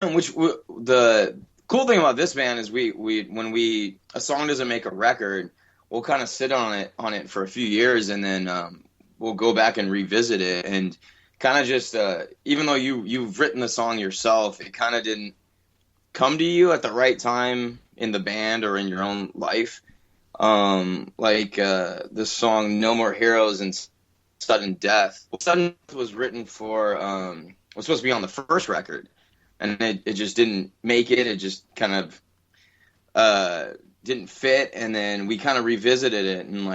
The cool thing about this band is when a song doesn't make a record, we'll kind of sit on it for a few years, and then we'll go back and revisit it, and kind of just even though you've written the song yourself, it kind of didn't come to you at the right time in the band or in your own life. The song "No More Heroes" and "Sudden Death." "Sudden Death" was written for was supposed to be on the first record, and it just didn't make it. It just kind of didn't fit, and then we kind of revisited it and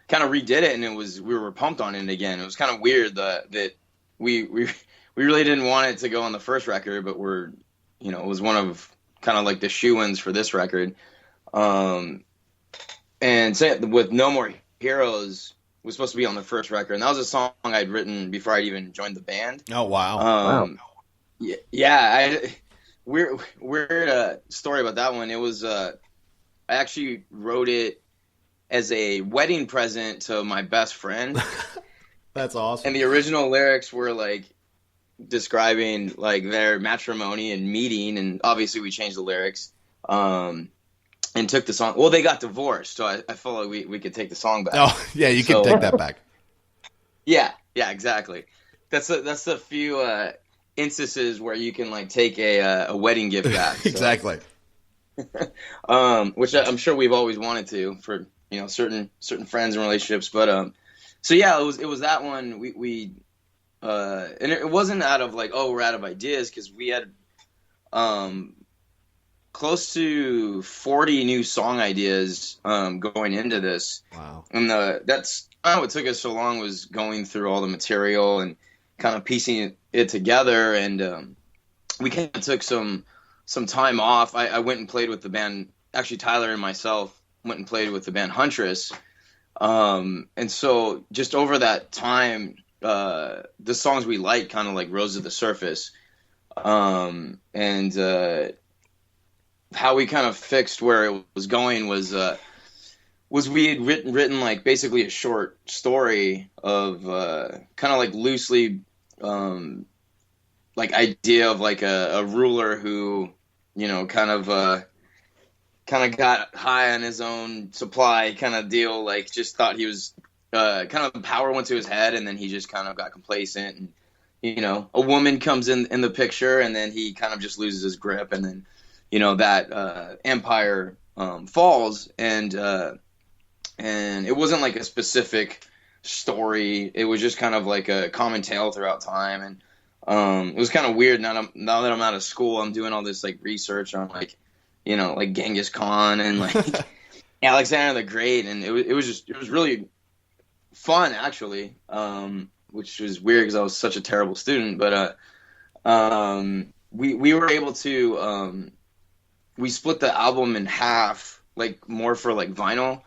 kind of redid it, and we were pumped on it again. It was kind of weird that we really didn't want it to go on the first record, but it was one of kind of like the shoe-ins for this record. And say with "No More Heroes" was supposed to be on the first record, and that was a song I'd written before I'd even joined the band. Oh wow! Weird story about that one. It was I actually wrote it as a wedding present to my best friend. That's awesome. And the original lyrics were like describing like their matrimony and meeting, and obviously we changed the lyrics and took the song. Well, they got divorced, so I felt like we could take the song back. Oh yeah, you can take that back. Yeah, exactly. That's the few instances where you can like take a wedding gift back. So. Exactly. Which I'm sure we've always wanted to for certain friends and relationships, but so yeah, it was that one. We and it wasn't out of like, oh, we're out of ideas, because we had close to 40 new song ideas going into this. Wow. And that's what took us so long, was going through all the material and kind of piecing it together. And we kind of took some time off. I went and played with the band. Actually, Tyler and myself went and played with the band Huntress. And so just over that time, the songs we liked kind of like rose to the surface. And how we kind of fixed where it was going was we had written like basically a short story of kind of like loosely like idea of like a ruler who kind of got high on his own supply kind of deal, like just thought he was kind of power went to his head, and then he just kind of got complacent, and a woman comes in the picture, and then he kind of just loses his grip, and then that empire falls, and it wasn't like a specific story. It was just kind of like a common tale throughout time, and it was kind of weird. Now that I'm out of school, I'm doing all this like research on like Genghis Khan and like Alexander the Great, and it was really fun actually, which was weird because I was such a terrible student, but we were able to we split the album in half, like more for like vinyl.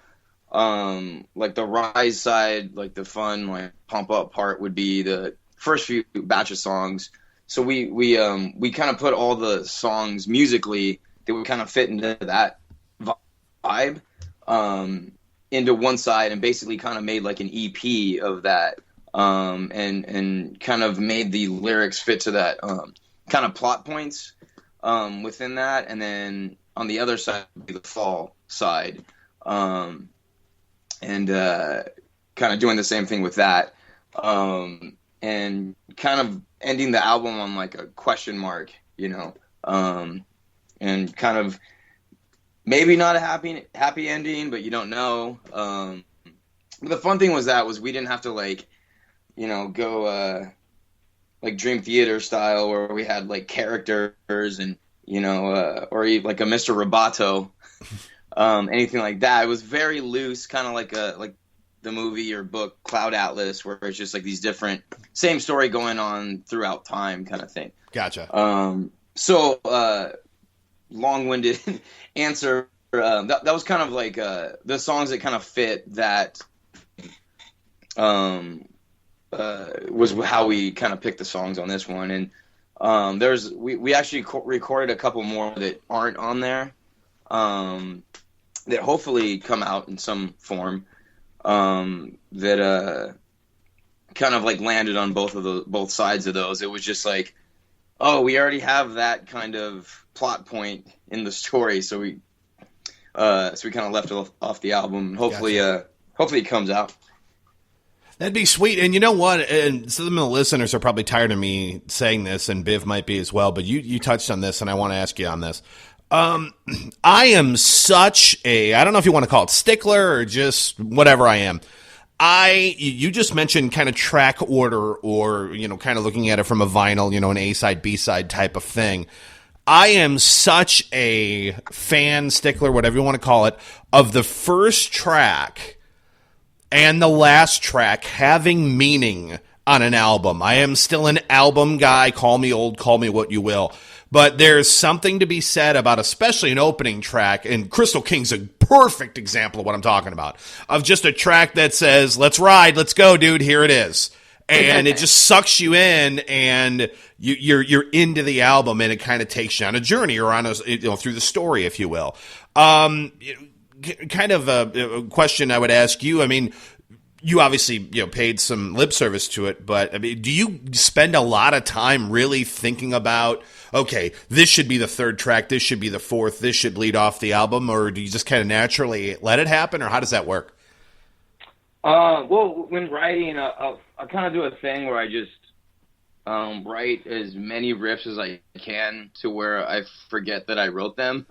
Like the Rise side, like the fun, like pump up part would be the first few batch of songs. So we kind of put all the songs musically that would kind of fit into that vibe into one side, and basically kind of made like an EP of that, and kind of made the lyrics fit to that kind of plot points within that, and then on the other side would be the fall side, and kind of doing the same thing with that, and kind of ending the album on like a question mark, and kind of maybe not a happy ending, but you don't know. But the fun thing was we didn't have to like, go like Dream Theater style, where we had like characters and or even like a Mr. Roboto, anything like that. It was very loose, kind of like the movie or book Cloud Atlas, where it's just like these different same story going on throughout time kind of thing. Gotcha. So long-winded answer. That was kind of like the songs that kind of fit that. Was how we kind of picked the songs on this one, and we actually recorded a couple more that aren't on there, that hopefully come out in some form, that kind of like landed on both sides of those. It was just like oh, we already have that kind of plot point in the story, so we kind of left it off the album. Hopefully, Gotcha. hopefully it comes out. That'd be sweet. And you know what? And some of the listeners are probably tired of me saying this, and Biv might be as well, but you touched on this, and I want to ask you on this. I am such a, I don't know if you want to call it stickler or just whatever I am. You just mentioned kind of track order or, kind of looking at it from a vinyl, an A-side, B-side type of thing. I am such a fan, stickler, whatever you want to call it, of the first track and the last track having meaning on an album. I am still an album guy. Call me old, call me what you will. But there's something to be said about especially an opening track, and Crystal King's a perfect example of what I'm talking about, of just a track that says, let's ride, let's go, dude, here it is. And it just sucks you in, and you're into the album, and it kind of takes you on a journey or on a, through the story, if you will. Kind of a question I would ask you. I mean, you obviously paid some lip service to it, but I mean, do you spend a lot of time really thinking about, okay, this should be the third track, this should be the fourth, this should lead off the album, or do you just kind of naturally let it happen, or how does that work? Well, when writing, I kind of do a thing where I just write as many riffs as I can to where I forget that I wrote them.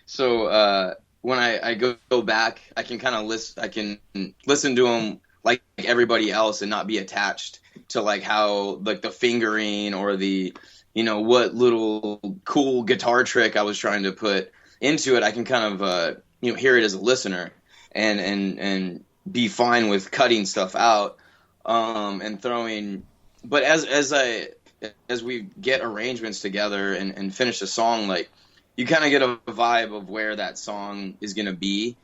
So when I go back, I can kind of listen to them like everybody else and not be attached to like how like the fingering or the what little cool guitar trick I was trying to put into it. I can kind of hear it as a listener and be fine with cutting stuff out and throwing. But as we get arrangements together and finish a song, like you kind of get a vibe of where that song is gonna be,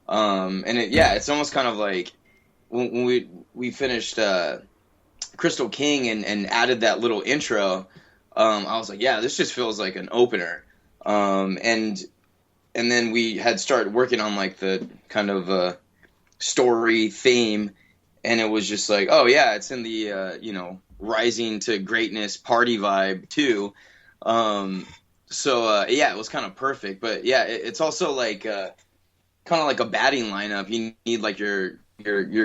and it's almost kind of like when we finished Crystal King and added that little intro. I was like, yeah, this just feels like an opener, and then we had started working on like the kind of story theme, and it was just like, oh yeah, it's in the rising to greatness party vibe too. So it was kind of perfect. But yeah, it's also like kind of like a batting lineup. You need like your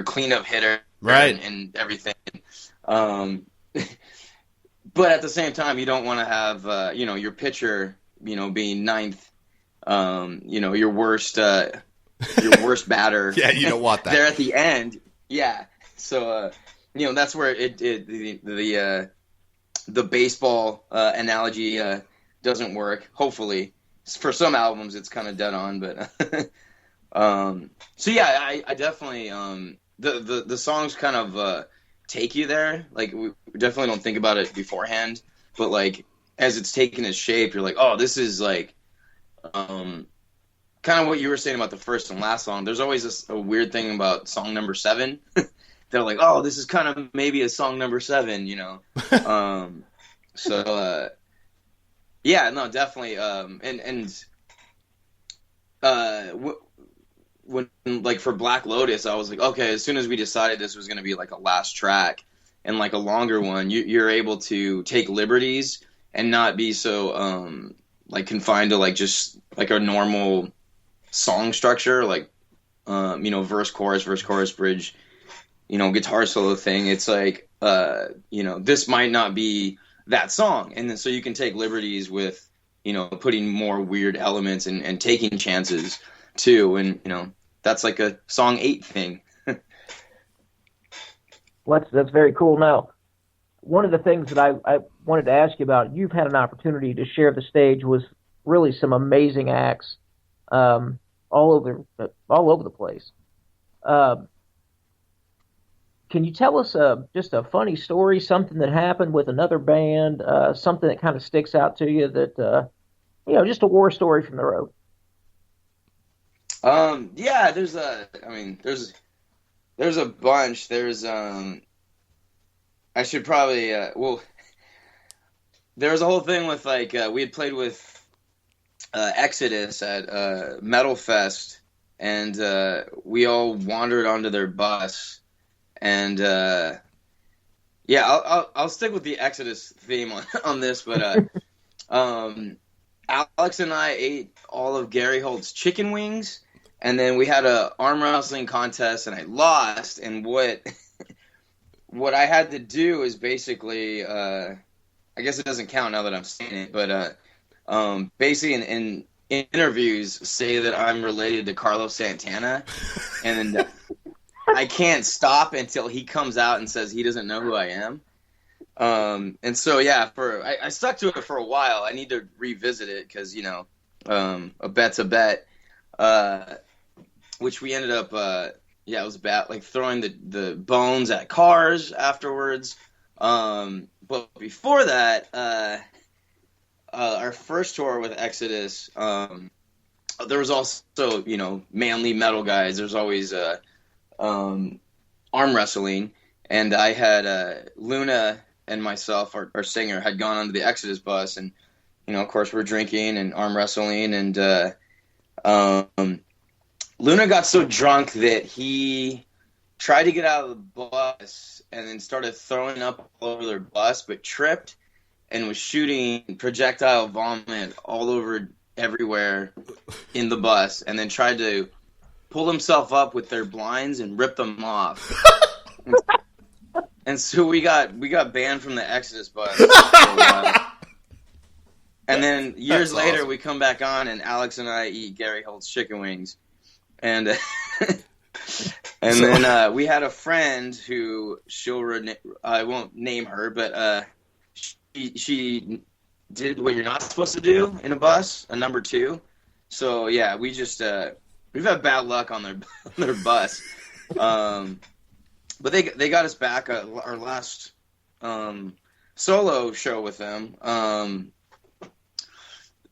cleanup hitter, right, and everything. But at the same time, you don't want to have your pitcher being ninth, your worst batter. Yeah, you don't want that. There at the end. Yeah. So that's where the baseball analogy doesn't work. Hopefully, for some albums it's kind of dead on, but so yeah, I definitely the songs kind of take you there. Like we definitely don't think about it beforehand, but like as it's taking its shape, you're like, oh, this is like kind of what you were saying about the first and last song. There's always a weird thing about song number 7. They're like, oh, this is kind of maybe a song number 7, So yeah, no, definitely. When like for Black Lotus, I was like, okay, as soon as we decided this was going to be like a last track and like a longer one, you're able to take liberties and not be so like confined to like just like a normal song structure, like verse chorus bridge, guitar solo thing. It's like this might not be that song, and then so you can take liberties with putting more weird elements and taking chances too, and that's like a song 8 thing. Well, that's very cool. Now, one of the things that I wanted to ask you about, you've had an opportunity to share the stage with really some amazing acts all over the place. Can you tell us just a funny story, something that happened with another band, something that kind of sticks out to you that, just a war story from the road? Yeah, there's a bunch. There's I should probably there was a whole thing with like we had played with Exodus at Metal Fest, and we all wandered onto their bus, and Yeah, I'll stick with the Exodus theme on this, but Alex and I ate all of Gary Holt's chicken wings, and then we had a arm wrestling contest, and I lost. And what I had to do is basically, I guess it doesn't count now that I'm saying it, but basically in interviews say that I'm related to Carlos Santana, and I can't stop until he comes out and says he doesn't know who I am. And so, yeah, I stuck to it for a while. I need to revisit it because, a bet's a bet, which we ended up, it was about like throwing the bones at cars afterwards. But before that, our first tour with Exodus, there was also, manly metal guys. There's always arm wrestling, and I had Luna and myself, our singer, had gone onto the Exodus bus, and of course we're drinking and arm wrestling, and Luna got so drunk that he tried to get out of the bus and then started throwing up all over their bus, but tripped and was shooting projectile vomit all over everywhere in the bus, and then tried to pull himself up with their blinds and rip them off. And so we got banned from the Exodus bus for a while. And then years later, awesome. We come back on, and Alex and I eat Gary Holt's chicken wings. And then we had a friend who I won't name her, but she did what you're not supposed to do in a bus, a number 2. So yeah, we just we've had bad luck on their bus. But they got us back our last solo show with them.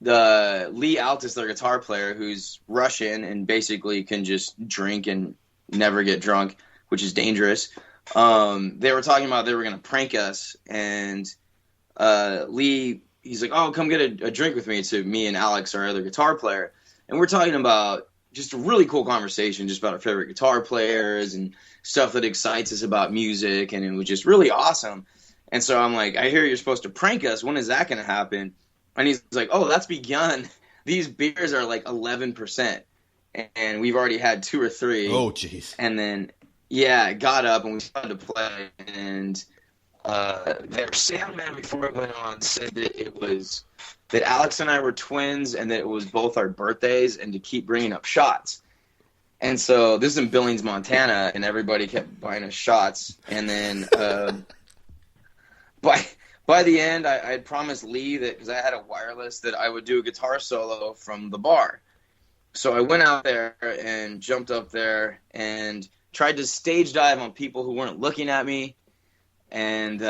The Lee Altus, their guitar player, who's Russian and basically can just drink and never get drunk, which is dangerous. They were talking about they were going to prank us, and Lee, he's like, "Oh, come get a drink with me," to me and Alex, our other guitar player. And we're talking about just a really cool conversation, just about our favorite guitar players and stuff that excites us about music, and it was just really awesome. And so I'm like, I hear you're supposed to prank us. When is that going to happen? And he's like, oh, that's begun. These beers are like 11%, and we've already had 2 or 3. Oh, jeez. And then, yeah, got up, and we started to play, and their sound man before it went on said that Alex and I were twins, and that it was both our birthdays, and to keep bringing up shots. And so this is in Billings, Montana, and everybody kept buying us shots. And then by the end, I had promised Lee that, because I had a wireless, that I would do a guitar solo from the bar. So I went out there and jumped up there and tried to stage dive on people who weren't looking at me, and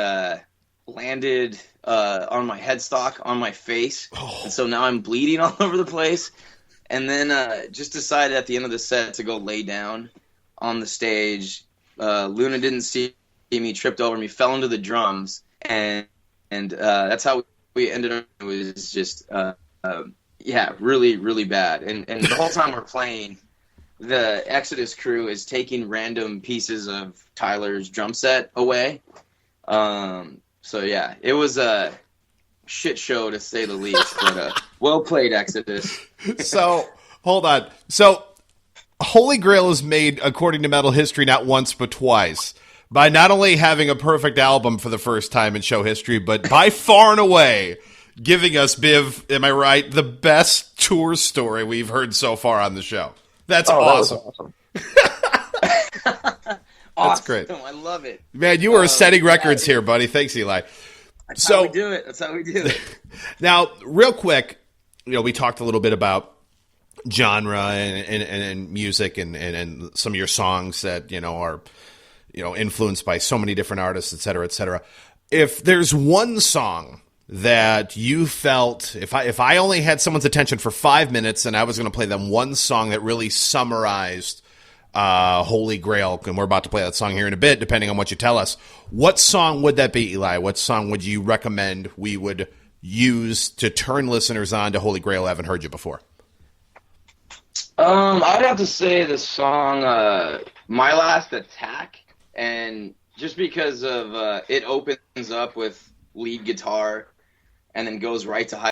landed on my headstock on my face. Oh. And so now I'm bleeding all over the place. And then just decided at the end of the set to go lay down on the stage. Luna didn't see me, tripped over me, fell into the drums, and that's how we ended up. It was just, really, really bad. And the whole time we're playing, the Exodus crew is taking random pieces of Tyler's drum set away. So yeah, it was a shit show to say the least, but well played, Exodus. So, hold on. So, Holy Grail is made, according to metal history, not once but twice, by not only having a perfect album for the first time in show history, but by far and away giving us, Biv, am I right, the best tour story we've heard so far on the show. That's awesome. That's great. I love it. Man, you are setting records here, buddy. Thanks, Eli. That's how we do it. That's how we do it. Now, real quick, we talked a little bit about genre and music and some of your songs that, are, influenced by so many different artists, et cetera, et cetera. If there's one song that you felt, if I only had someone's attention for 5 minutes and I was going to play them one song that really summarized Holy Grail, and we're about to play that song here in a bit, depending on what you tell us, what song would that be, Eli? What song would you recommend we would use to turn listeners on to Holy Grail who haven't heard you before? I'd have to say the song My Last Attack, and just because of it opens up with lead guitar and then goes right to high